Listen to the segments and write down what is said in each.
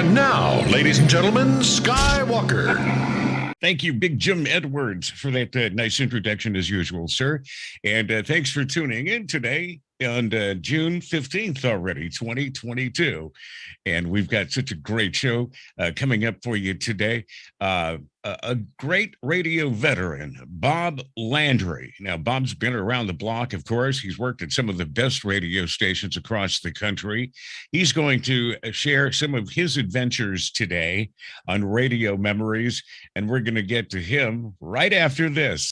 And now, ladies and gentlemen, Skywalker. Thank you, Big Jim Edwards, for that nice introduction as usual, sir. And thanks for tuning in today on June 15th already, 2022. And we've got such a great show coming up for you today. A great radio veteran, Bob Landree. Now, Bob's been around the block, of course. He's worked at some of the best radio stations across the country. He's going to share some of his adventures today on Radio Memories, and we're going to get to him right after this.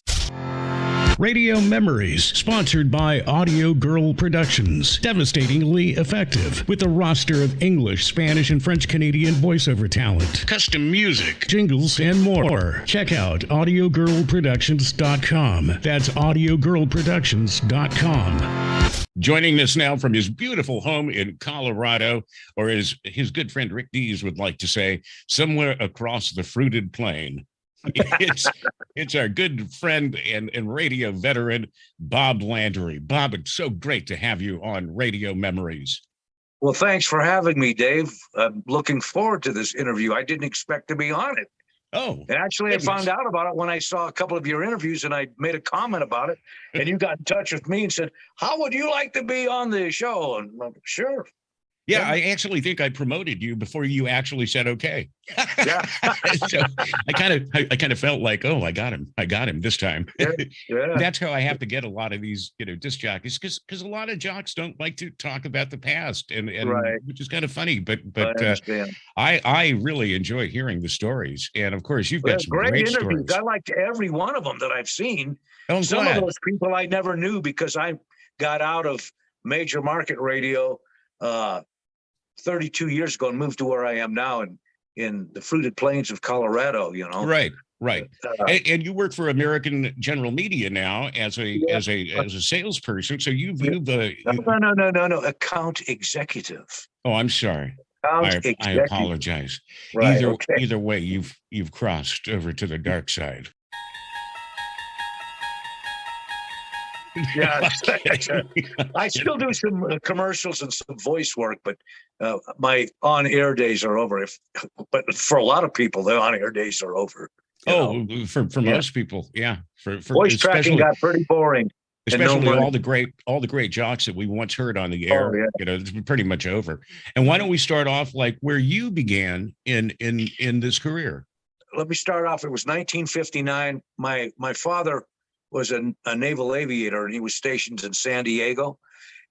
Radio Memories, sponsored by Audio Girl Productions. Devastatingly effective, with a roster of English, Spanish, and French Canadian voiceover talent, custom music, jingles, and more. Check out audiogirlproductions.com. That's audiogirlproductions.com. Joining us now from his beautiful home in Colorado, or as his good friend Rick Dees would like to say, somewhere across the fruited plain. It's our good friend and radio veteran, Bob Landree. Bob, it's so great to have you on Radio Memories. Well, thanks for having me, Dave. I'm looking forward to this interview. I didn't expect to be on it. Oh, and actually, goodness. I found out about it when I saw a couple of your interviews, and I made a comment about it. And you got in touch with me and said, "How would you like to be on the show?" And I'm like, sure. Yeah, I actually think I promoted you before you actually said okay. Yeah. So I kind of felt like, oh, I got him this time. Yeah. That's how I have to get a lot of these, disc jockeys, because a lot of jocks don't like to talk about the past, and right. Which is kind of funny. But I really enjoy hearing the stories, and of course you've got some great interviews. Stories. I liked every one of them that I've seen. Oh, some of those people I never knew because I got out of major market radio 32 years ago and moved to where I am now in the fruited plains of Colorado, Right. And you work for American General Media now as a salesperson. So you've No, account executive. Oh, I'm sorry. I apologize. Right, either way, you've crossed over to the dark side. Yeah, I still do some commercials and some voice work, but my on-air days are over. But for a lot of people, the on-air days are over. For most people, yeah. For voice tracking got pretty boring, especially all the great jocks that we once heard on the air. It's pretty much over. And why don't we start off like where you began in this career? Let me start off. It was 1959. My father was a naval aviator, and he was stationed in San Diego.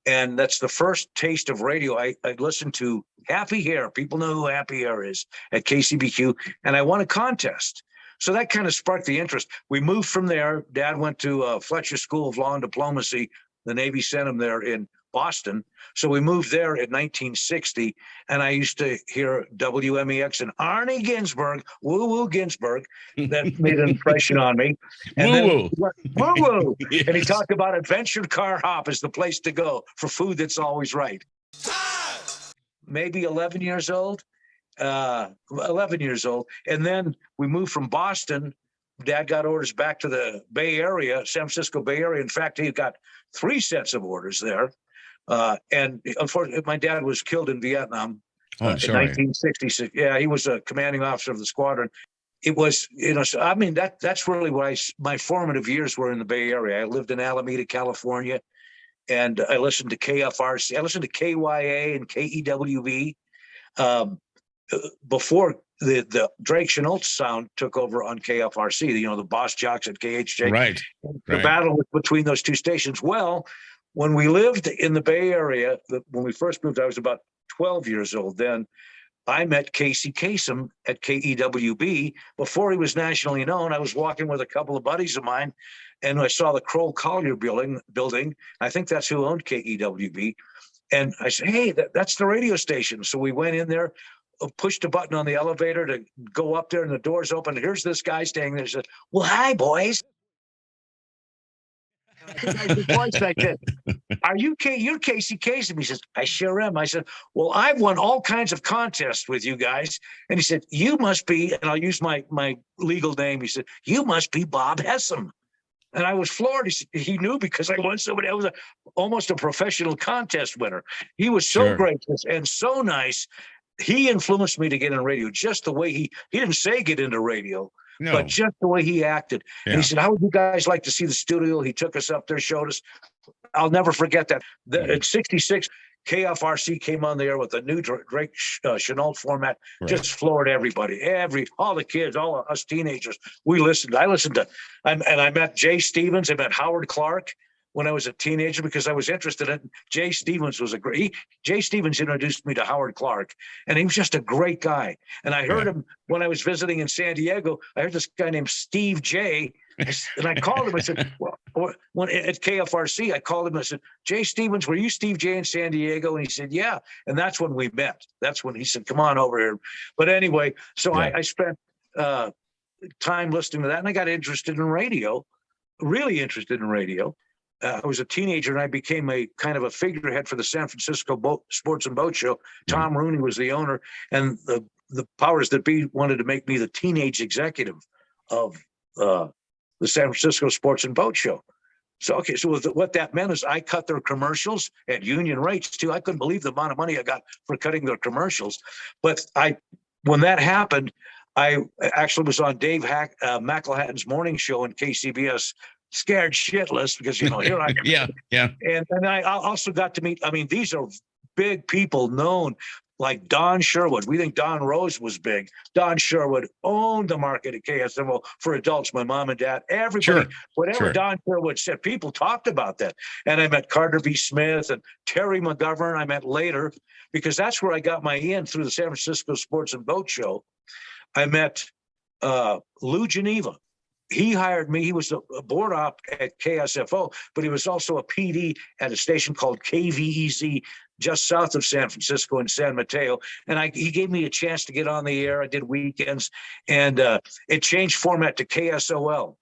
And that's the first taste of radio. I listened to Happy Hair. People know who Happy Hair is at KCBQ. And I won a contest. So that kind of sparked the interest. We moved from there. Dad went to Fletcher School of Law and Diplomacy. The Navy sent him there in Boston. So we moved there in 1960, and I used to hear WMEX and Arnie Ginsberg, woo-woo Ginsberg. That made an impression on me. And woo-woo. Yes. And he talked about Adventure Car Hop as the place to go for food that's always right. Maybe 11 years old. And then we moved from Boston. Dad got orders back to the Bay Area, San Francisco Bay Area. In fact, he got 3 sets of orders there. And unfortunately, my dad was killed in Vietnam in 1966. Yeah, he was a commanding officer of the squadron. It was, that's really why my formative years were in the Bay Area. I lived in Alameda, California, and I listened to KFRC. I listened to KYA and KEWV before the Drake Chenault sound took over on KFRC, the boss jocks at KHJ. Right. The battle was between those two stations. Well, when we lived in the Bay Area, when we first moved, I was about 12 years old then. I met Casey Kasem at KEWB before he was nationally known. I was walking with a couple of buddies of mine, and I saw the Kroll Collier building. I think that's who owned KEWB. And I said, hey, that's the radio station. So we went in there, pushed a button on the elevator to go up there, and the doors open. Here's this guy staying there. He said, well, hi, boys. I said, you're Casey Kasem? He says, I sure am. I said, well, I've won all kinds of contests with you guys. And he said, you must be, and I'll use my legal name. He said, you must be Bob Hessam. And I was floored. He knew because I won somebody. I was almost a professional contest winner. He was so gracious and so nice. he influenced me to get in radio. Just the way he didn't say get into radio, No. but just the way he acted. Yeah. And he said, "How would you guys like to see the studio?" He took us up there, showed us. I'll never forget that. In '66, KFRC came on the air with a new Drake Chenault format, just floored everybody, all the kids, all of us teenagers. We listened. I listened to, and I met Jay Stevens. I met Howard Clark when I was a teenager because I was interested in Jay Stevens. Jay Stevens introduced me to Howard Clark, and he was just a great guy. And I heard him when I was visiting in San Diego. I heard this guy named Steve J. And I called him. I said, when at KFRC, I called him. I said, "Jay Stevens, were you Steve J in San Diego?" And he said, "Yeah." And that's when we met. That's when he said, "Come on over here." But anyway, so I spent time listening to that, and I got interested in radio, really interested in radio. I was a teenager, and I became a kind of a figurehead for the San Francisco Sports and Boat Show. Tom Rooney was the owner, and the powers that be wanted to make me the teenage executive of the San Francisco Sports and Boat Show. So what that meant is I cut their commercials at union rates too. I couldn't believe the amount of money I got for cutting their commercials. But when that happened, I actually was on Dave McElhatton's morning show in KCBS, scared shitless because, here I am. Yeah. And I also got to meet, these are big people known, like Don Sherwood. We think Don Rose was big. Don Sherwood owned the market at KSMO for adults, my mom and dad, everybody. Whatever Don Sherwood said, people talked about that. And I met Carter B. Smith and Terry McGovern I met later, because that's where I got my in through the San Francisco Sports and Boat Show. I met Lou Geneva. He hired me. He was a board op at KSFO, but he was also a PD at a station called KVEZ, just south of San Francisco in San Mateo. And he gave me a chance to get on the air. I did weekends, and it changed format to KSOL.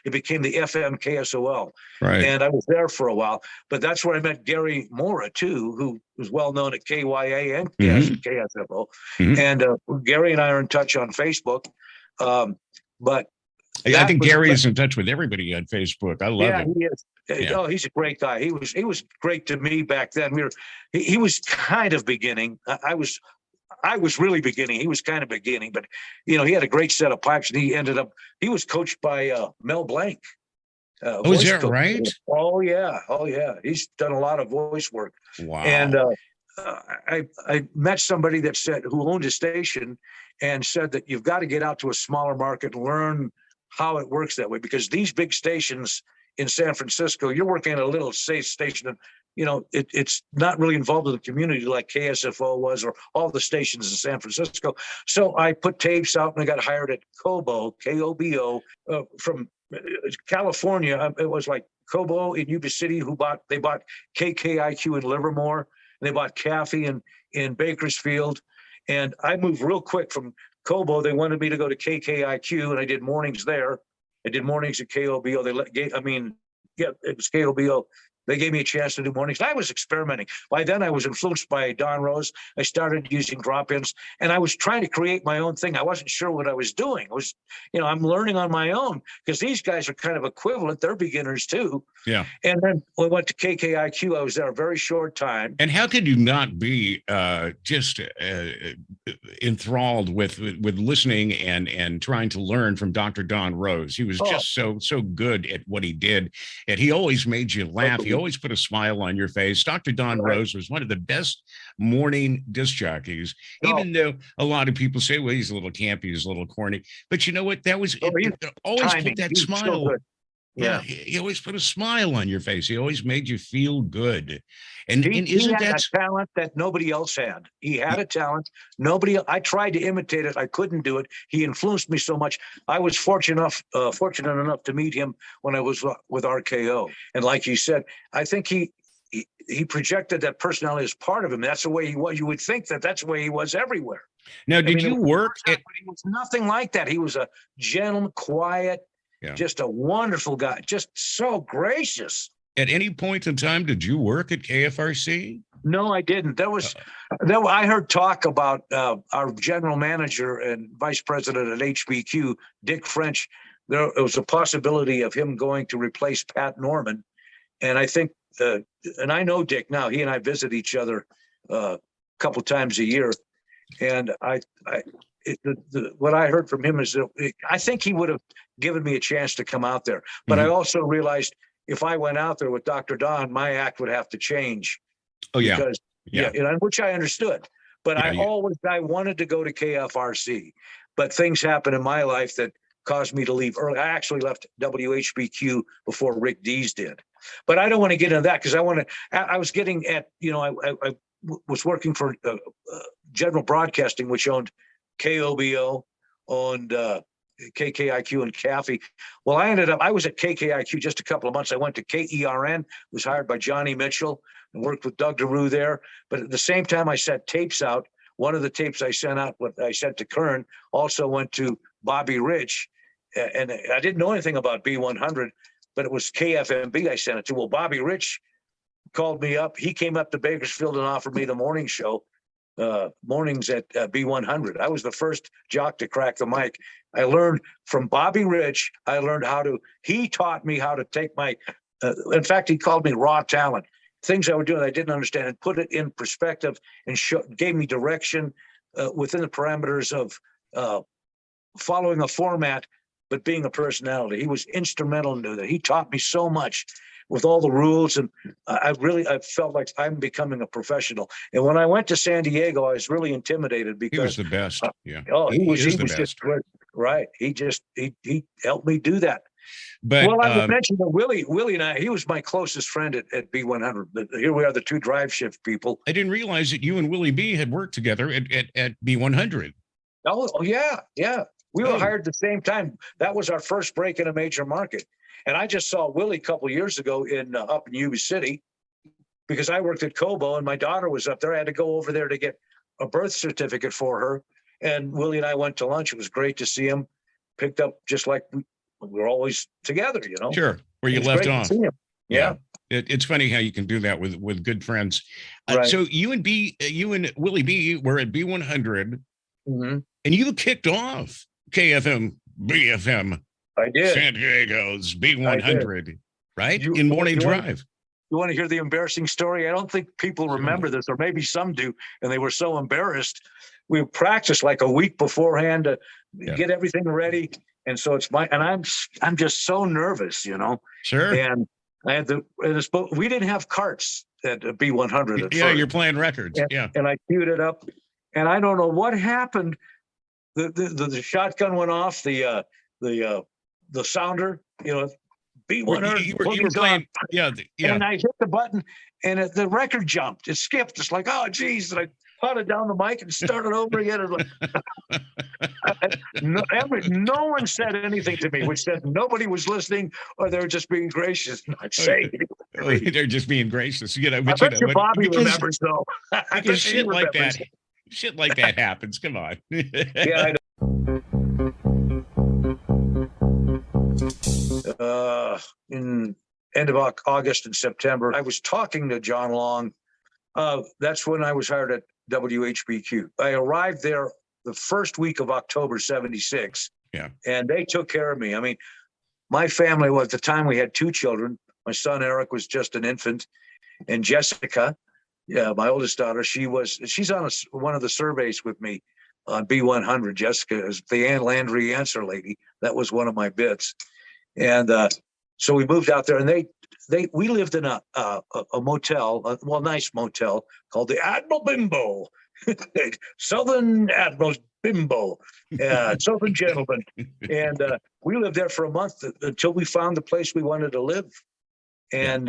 It became the FM KSOL. Right. And I was there for a while. But that's where I met Gary Mora, too, who was well known at KYA and KSFO. And Gary and I are in touch on Facebook. But I think Gary is in touch with everybody on Facebook. I love him. He is. Yeah. Oh, he's a great guy. He was great to me back then. He was kind of beginning. I was really beginning. He was kind of beginning, but he had a great set of pipes, and he was coached by Mel Blanc. Is that right? Oh yeah. He's done a lot of voice work. Wow. And I met somebody who owned a station and said that you've got to get out to a smaller market and learn how it works that way, because these big stations in San Francisco, you're working at a little safe station, and it's not really involved with the community like KSFO was, or all the stations in San Francisco. So I put tapes out, and I got hired at Kobo, KOBO, from California. It was like Kobo in Yuba City, they bought KKIQ in Livermore, and they bought Caffey in Bakersfield. And I moved real quick from Kobo. They wanted me to go to KKIQ, and I did mornings there. I did mornings at KOBO. It was KOBO. They gave me a chance to do mornings. I was experimenting. By then, I was influenced by Don Rose. I started using drop-ins, and I was trying to create my own thing. I wasn't sure what I was doing. I'm learning on my own, because these guys are kind of equivalent. They're beginners too. Yeah. And then we went to KKIQ. I was there a very short time. And how could you not be just enthralled with listening and trying to learn from Dr. Don Rose? He was just so good at what he did, and he always made you laugh. He always put a smile on your face. Dr. Don Rose was one of the best morning disc jockeys, even though a lot of people say, well, he's a little campy, he's a little corny. But you know what? That was always put that smile. So yeah, he always put a smile on your face. He always made you feel good. And isn't that a talent that nobody else had? He had a talent. I tried to imitate it. I couldn't do it. He influenced me so much. I was fortunate enough to meet him when I was with RKO. And like you said, I think he projected that personality as part of him. That's the way he was. You would think that's the way he was everywhere. Now, did you work at? He was nothing like that. He was a gentleman, quiet. Yeah. Just a wonderful guy, just so gracious. At any point in time, did you work at KFRC? No, I didn't. I heard talk about our general manager and vice president at HBQ, Dick French. There was a possibility of him going to replace Pat Norman. And I think, and I know Dick now, he and I visit each other a couple times a year. And what I heard from him is that I think he would have given me a chance to come out there. But I also realized if I went out there with Dr. Don, my act would have to change. Oh, yeah. Because, which I understood. But I wanted to go to KFRC. But things happened in my life that caused me to leave early. I actually left WHBQ before Rick Dees did. But I don't want to get into that because I was getting at, I was working for General Broadcasting, which owned KOBO, owned KKIQ and Caffey. Well, I was at KKIQ just a couple of months. I went to KERN, was hired by Johnny Mitchell and worked with Doug DeRue there. But at the same time, I sent tapes out. One of the tapes I sent out, what I sent to Kern, also went to Bobby Rich. And I didn't know anything about B100, but it was KFMB I sent it to. Well, Bobby Rich called me up. He came up to Bakersfield and offered me the morning show, mornings at B100. I was the first jock to crack the mic. I learned from Bobby Rich. He taught me how to take my, in fact, he called me raw talent. Things I was doing I didn't understand, and put it in perspective and gave me direction within the parameters of following a format, but being a personality. He was instrumental in doing that. He taught me so much with all the rules, and I felt like I'm becoming a professional. And when I went to San Diego, I was really intimidated because he was the best. Yeah. He was best. just great. Right. He helped me do that. But well, I mentioned that Willie and I, he was my closest friend at B100. But here we are, the two drive shift people. I didn't realize that you and Willie B had worked together at B100. Oh yeah. We were hired at the same time. That was our first break in a major market. And I just saw Willie a couple of years ago up in Yuba City because I worked at Cobo and my daughter was up there. I had to go over there to get a birth certificate for her. And Willie and I went to lunch. It was great to see him. Picked up just like we're always together, Sure, where you left off. Yeah. It's funny how you can do that with good friends. Right. So you and Willie B were at B100, and you kicked off KFM BFM. I did. San Diego's B100, right? In Morning Drive. You want to hear the embarrassing story? I don't think people remember this, or maybe some do, and they were so embarrassed. We practiced like a week beforehand to get everything ready. And so I'm just so nervous, Sure. And I had we didn't have carts at B100. At first. You're playing records. And I queued it up, and I don't know what happened. The shotgun went off. The sounder, B100. You were playing. Yeah. And I hit the button, and the record jumped. It skipped. It's like, oh geez, and I potted down the mic and started over again. No one said anything to me, which said nobody was listening, or they were just being gracious, not saying anything. They're just being gracious. I bet you Bobby remembers though. Because shit like that happens. Come on. Yeah, I know. In end of August and September, I was talking to John Long. That's when I was hired at WHBQ. I arrived there the first week of October, 76. Yeah. And they took care of me. I mean, my family, at the time we had two children. My son, Eric, was just an infant. And Jessica, my oldest daughter, she's on one of the surveys with me on B100. Jessica is the Ann Landry answer lady. That was one of my bits. And so we moved out there, and we lived in a motel, nice motel called the Admiral Bimbo, Southern Admiral Bimbo, Southern gentleman. And we lived there for a month until we found the place we wanted to live. And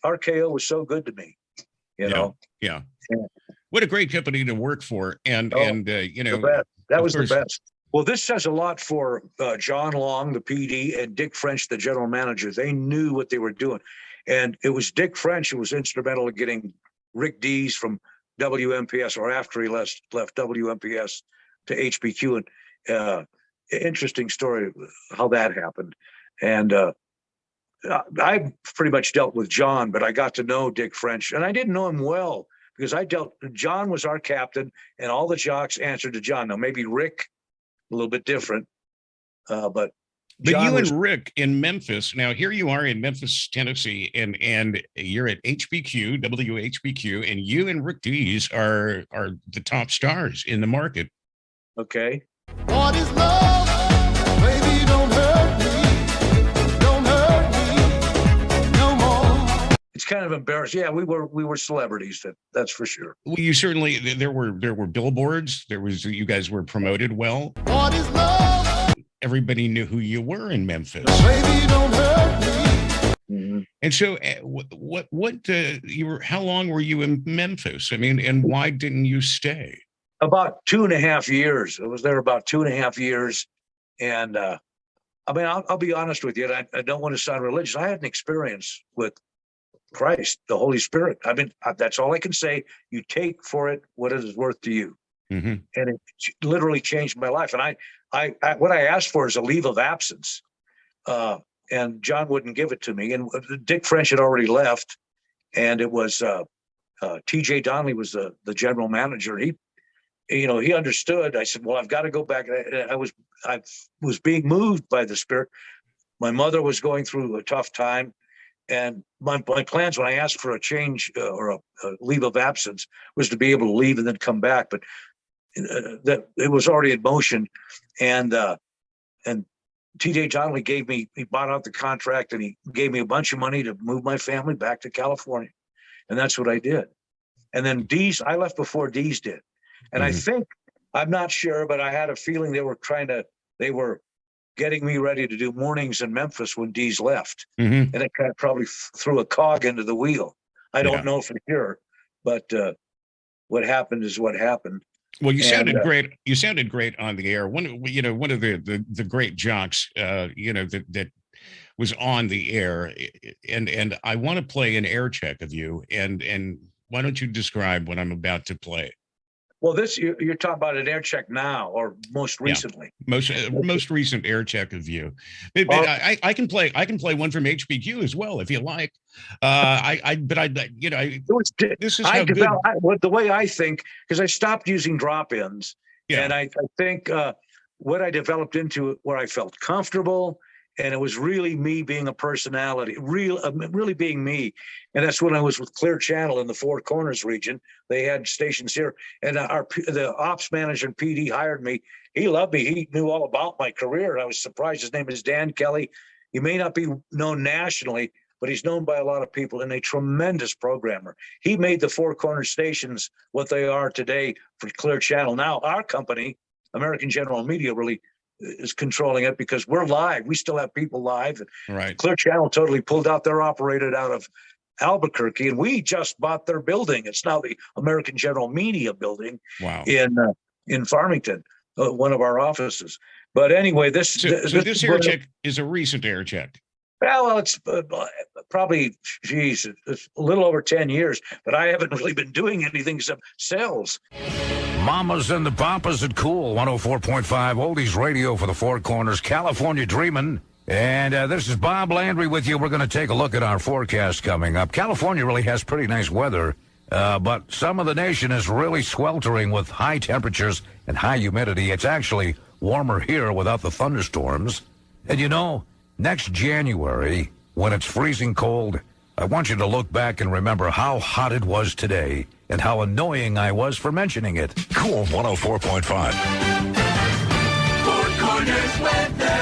RKO was so good to me, know? Yeah. What a great company to work for. And the best. That was the best. Well, this says a lot for John Long, the PD, and Dick French, the general manager. They knew what they were doing. And it was Dick French who was instrumental in getting Rick Dees from WMPS, or after he left WMPS to HBQ. And interesting story how that happened. And I pretty much dealt with John, but I got to know Dick French. And I didn't know him well because John was our captain, and all the jocks answered to John. Now, maybe Rick, a little bit different, but But John you was, and Rick in Memphis. Now here you are in Memphis, Tennessee, and you're at HBQ, WHBQ, and you and Rick Dees are the top stars in the market. okay. What is love? Baby, don't hurt me. Don't hurt me no more. It's kind of embarrassing. Yeah, we were celebrities. That's for sure. Well, you certainly there were billboards. You guys were promoted well. What is love? Everybody knew who you were in Memphis. Baby, don't hurt me. Mm-hmm. And so, how long were you in Memphis? I mean, and why didn't you stay? About 2.5 years. I was there about 2.5 years, and I mean, I'll be honest with you. And I don't want to sound religious. I had an experience with Christ, the Holy Spirit. I mean, that's all I can say. You take for it what it is worth to you. Mm-hmm. And it literally changed my life. And I what I asked for is a leave of absence, and John wouldn't give it to me. And Dick French had already left, and it was T.J. Donnelly was the general manager. He understood. I said, "Well, I've got to go back." I was being moved by the Spirit. My mother was going through a tough time, and my plans when I asked for a change or a leave of absence was to be able to leave and then come back, but that it was already in motion, and T.J. Donnelly he bought out the contract, and he gave me a bunch of money to move my family back to California, and that's what I did. And then I left before Dees did, and I think, I'm not sure, but I had a feeling they were getting me ready to do mornings in Memphis when Dees left, and it kind of probably threw a cog into the wheel. I don't know for sure, but what happened is what happened. Well, you sounded great. You sounded great on the air. One of the great jocks, that was on the air, and I want to play an air check of you. And why don't you describe what I'm about to play? Well, you're talking about an air check now, or most recently. Yeah, most recent air check of you. But I can play one from HBQ as well if you like. This is how good. The way I think, because I stopped using drop-ins, and I think what I developed into where I felt comfortable, and it was really me being a personality, really being me. And that's when I was with Clear Channel in the Four Corners region. They had stations here, and the ops manager and PD hired me. He loved me. He knew all about my career, and I was surprised. His name is Dan Kelly. He may not be known nationally, but he's known by a lot of people, and a tremendous programmer. He made the Four Corners stations what they are today for Clear Channel. Now our company, American General Media, really is controlling it because we're live. We still have people live. Right. Clear Channel totally pulled out. They're operated out of Albuquerque, and we just bought their building. It's now the American General Media building. Wow. In Farmington, one of our offices. But anyway, this air check is a recent air check. Well, it's probably, it's a little over 10 years, but I haven't really been doing anything except sales. Mamas and the Papas at Cool 104.5 Oldies Radio for the Four Corners, California Dreamin'. And this is Bob Landry with you. We're going to take a look at our forecast coming up. California really has pretty nice weather, but some of the nation is really sweltering with high temperatures and high humidity. It's actually warmer here without the thunderstorms. And next January, when it's freezing cold, I want you to look back and remember how hot it was today and how annoying I was for mentioning it. Cool 104.5. Four Corners weather.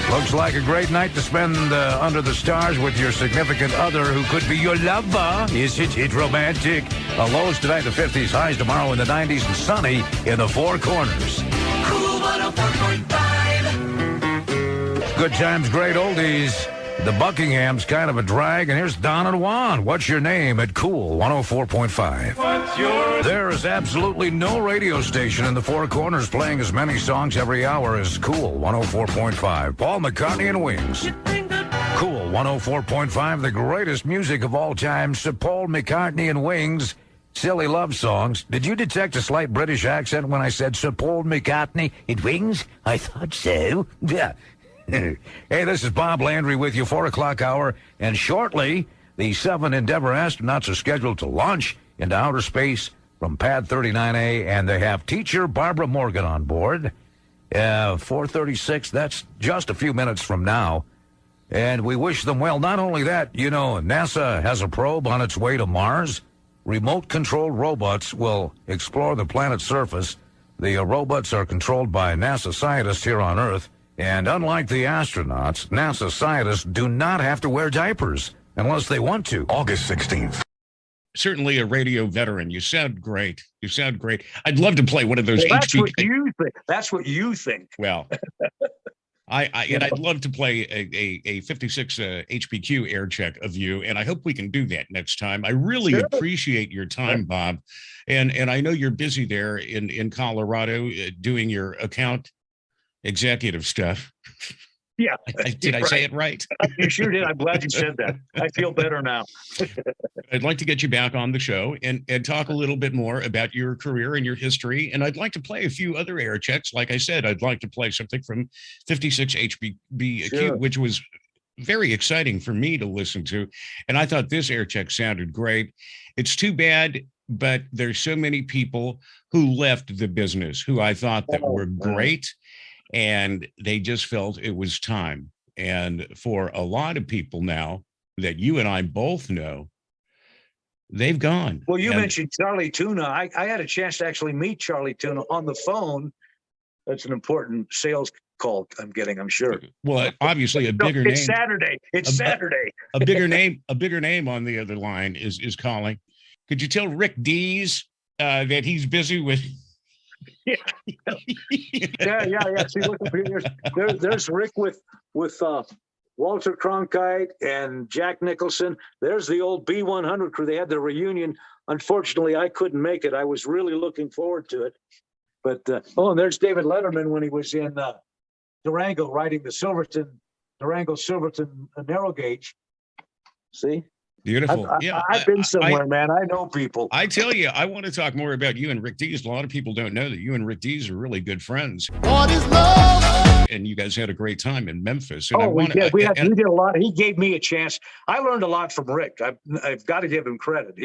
Looks like a great night to spend under the stars with your significant other who could be your lover. Isn't it romantic? Lows tonight in the 50s, highs tomorrow in the 90s, and sunny in the Four Corners. Cool 104.5. Good times, great oldies. The Buckingham's kind of a drag, and here's Don and Juan. What's your name at Cool 104.5? What's yours? There is absolutely no radio station in the Four Corners playing as many songs every hour as Cool 104.5. Paul McCartney and Wings. Cool 104.5, the greatest music of all time. Sir Paul McCartney and Wings. Silly love songs. Did you detect a slight British accent when I said Sir Paul McCartney and Wings? I thought so. Yeah. Hey, this is Bob Landry with you, 4 o'clock hour, and shortly, the 7 Endeavour astronauts are scheduled to launch into outer space from Pad 39A, and they have teacher Barbara Morgan on board. 4:36, that's just a few minutes from now. And we wish them well. Not only that, you know, NASA has a probe on its way to Mars. Remote-controlled robots will explore the planet's surface. The robots are controlled by NASA scientists here on Earth. And unlike the astronauts, NASA scientists do not have to wear diapers unless they want to. August 16th. Certainly a radio veteran. You sound great. You sound great. I'd love to play one of those Well, that's HPQ. what you think. That's what you think. Well, and I'd love to play a 56 HPQ air check of you, and I hope we can do that next time. I really appreciate your time, Bob, and I know you're busy there in Colorado doing your account executive stuff. Yeah. Did I say it right? You sure did. I'm glad you said that. I feel better now. I'd like to get you back on the show and talk a little bit more about your career and your history. And I'd like to play a few other air checks. Like I said, I'd like to play something from 56 HBQ, Sure. which was very exciting for me to listen to. And I thought this air check sounded great. It's too bad, but there's so many people who left the business who I thought that were great. And they just felt it was time. And for a lot of people now that you and I both know, they've gone. Well, you And- mentioned Charlie Tuna. I had a chance to actually meet Charlie Tuna on the phone. That's an important sales call I'm getting, I'm sure. Well, obviously a bigger name. It's Saturday. It's Saturday. A bigger name on the other line is calling. Could you tell Rick Dees that he's busy with? Yeah. See, look up here. There's Rick with Walter Cronkite and Jack Nicholson. There's the old B100 crew. They had their reunion. Unfortunately, I couldn't make it. I was really looking forward to it. But and there's David Letterman when he was in Durango riding the Durango Silverton narrow gauge. See? Beautiful. I've been somewhere, man. I know people. I tell you, I want to talk more about you and Rick Dees. A lot of people don't know that you and Rick Dees are really good friends. What is love? And you guys had a great time in Memphis. And We did a lot. He gave me a chance. I learned a lot from Rick. I've got to give him credit.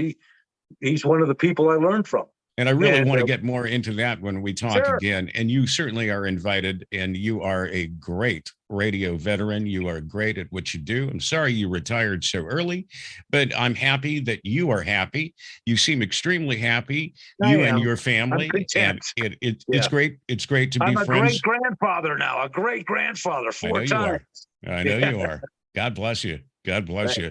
He's one of the people I learned from. And I really want to get more into that when we talk again. And you certainly are invited, and you are a great radio veteran. You are great at what you do. I'm sorry you retired so early, but I'm happy that you are happy. You seem extremely happy, and your family. And it's great. It's great to be friends. I'm a great-grandfather now, a great-grandfather 4 times. I know you are. God bless you. God bless you.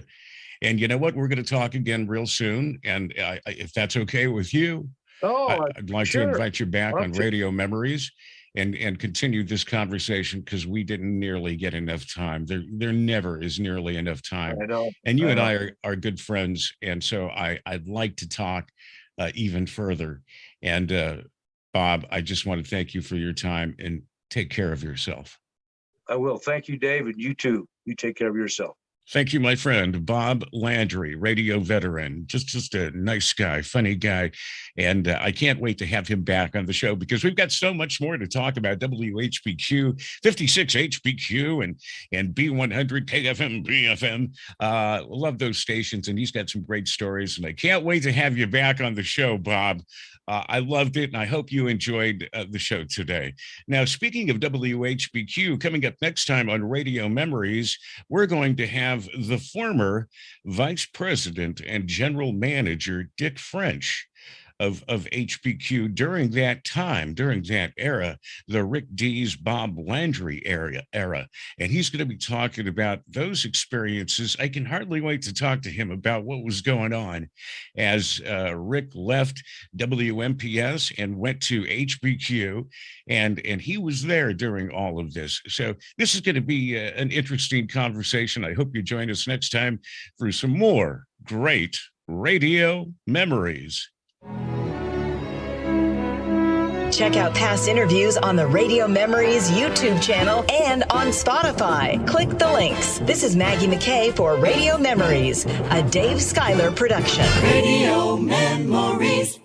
And you know what? We're going to talk again real soon. And if that's okay with you, I'd like to invite you back on Radio Memories and continue this conversation, because we didn't nearly get enough time. There never is nearly enough time. I know. And you and I are good friends. And so I'd like to talk even further. And Bob, I just want to thank you for your time, and take care of yourself. I will. Thank you, Dave. And you too. You take care of yourself. Thank you, my friend, Bob Landree, radio veteran, just a nice guy, funny guy. And I can't wait to have him back on the show, because we've got so much more to talk about. WHBQ, 56 HBQ, and B100, KFM, BFM. Love those stations, and he's got some great stories. And I can't wait to have you back on the show, Bob. I loved it, and I hope you enjoyed the show today. Now, speaking of WHBQ, coming up next time on Radio Memories, we're going to have the former Vice President and General Manager, Dick French, of HBQ during that time, during that era, the Rick Dees, Bob Landree era. And he's going to be talking about those experiences. I can hardly wait to talk to him about what was going on as Rick left WMPS and went to HBQ, and he was there during all of this. So this is going to be an interesting conversation. I hope you join us next time for some more great radio memories. Check out past interviews on the Radio Memories YouTube channel and on Spotify. Click the links. This is Maggie McKay for Radio Memories, a Dave Schuyler production. Radio Memories.